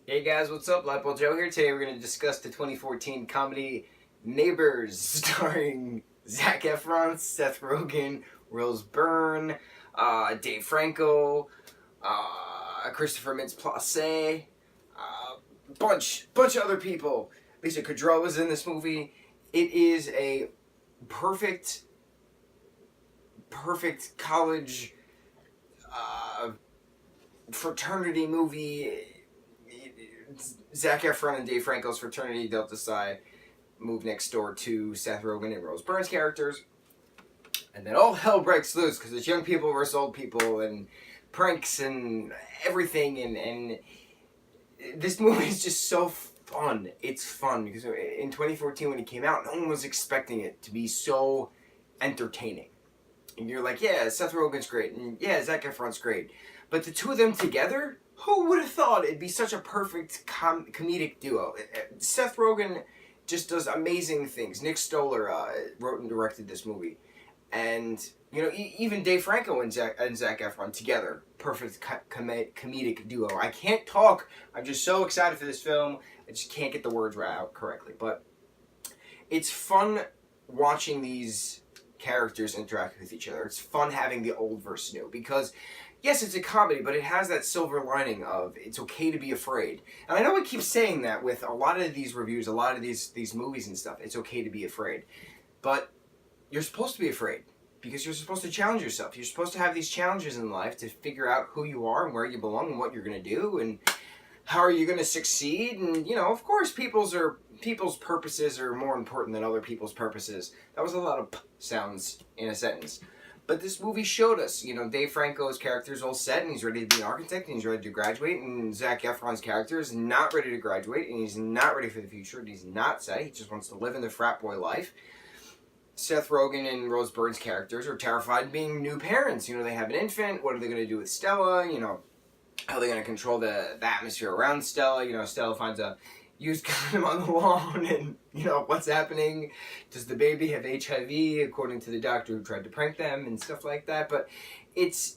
Hey guys, what's up? Lightboltjoe here. Today we're going to discuss the 2014 comedy Neighbors, starring Zac Efron, Seth Rogen, Rose Byrne, Dave Franco, Christopher Mintz-Plasse, bunch of other people. Lisa Kudrow was in this movie. It is a perfect college fraternity movie. Zac Efron and Dave Franco's fraternity Delta Psi move next door to Seth Rogen and Rose Byrne's characters, and then all hell breaks loose because it's young people versus old people and pranks and everything. And this movie is just so fun. It's fun because in 2014 when it came out, no one was expecting it to be so entertaining. And you're like, yeah, Seth Rogen's great, and yeah, Zac Efron's great, but the two of them together. Who would have thought it'd be such a perfect comedic duo? Seth Rogen just does amazing things. Nick Stoller wrote and directed this movie. And, you know, even Dave Franco and Zac Efron together. Perfect comedic duo. I can't talk. I'm just so excited for this film. I just can't get the words right out correctly. But it's fun watching these characters interact with each other. It's fun having the old versus new because, yes, it's a comedy, but it has that silver lining of it's okay to be afraid. And I know I keep saying that with a lot of these reviews, a lot of these movies and stuff. It's okay to be afraid. But you're supposed to be afraid because you're supposed to challenge yourself. You're supposed to have these challenges in life to figure out who you are and where you belong and what you're going to do and how are you going to succeed. And, you know, of course, people's purposes are more important than other people's purposes. That was a lot of p sounds in a sentence. But this movie showed us, you know, Dave Franco's character is all set and he's ready to be an architect and he's ready to graduate, and Zac Efron's character is not ready to graduate and he's not ready for the future and he's not set. He just wants to live in the frat boy life. Seth Rogen and Rose Byrne's characters are terrified of being new parents. You know, they have an infant. What are they going to do with Stella? You know, how are they going to control the atmosphere around Stella? You know, Stella finds a used condom on the lawn, and, you know, what's happening? Does the baby have HIV, according to the doctor who tried to prank them, and stuff like that? But it's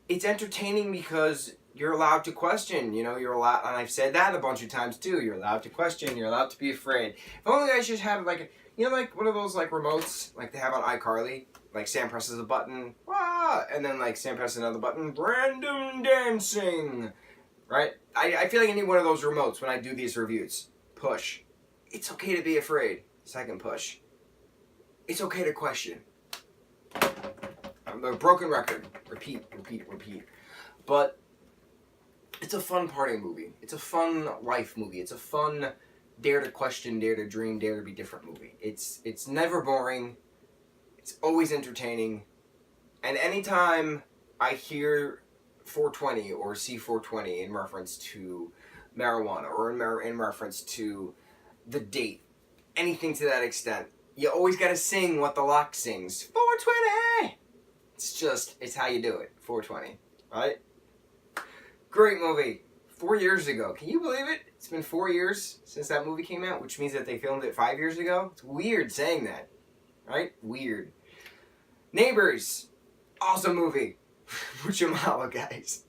entertaining because you're allowed to question, you know, you're allowed, and I've said that a bunch of times too, you're allowed to question, you're allowed to be afraid. If only I should have, like, you know, like one of those, like, remotes, like they have on iCarly, like Sam presses a button, wah, and then, like, Sam presses another button, random dancing. Right? I feel like I need one of those remotes when I do these reviews. Push. It's okay to be afraid. Second push. It's okay to question. I'm a broken record. Repeat. But it's a fun party movie. It's a fun life movie. It's a fun dare to question, dare to dream, dare to be different movie. It's never boring. It's always entertaining. And anytime I hear 420 or C420 in reference to marijuana or in reference to the date, anything to that extent, you always got to sing what the lock sings. 420! It's how you do it. 420, right? Great movie. 4 years ago. Can you believe it? It's been 4 years since that movie came out, which means that they filmed it 5 years ago. It's weird saying that, right? Weird. Neighbors. Awesome movie. Mucho mahalo, guys.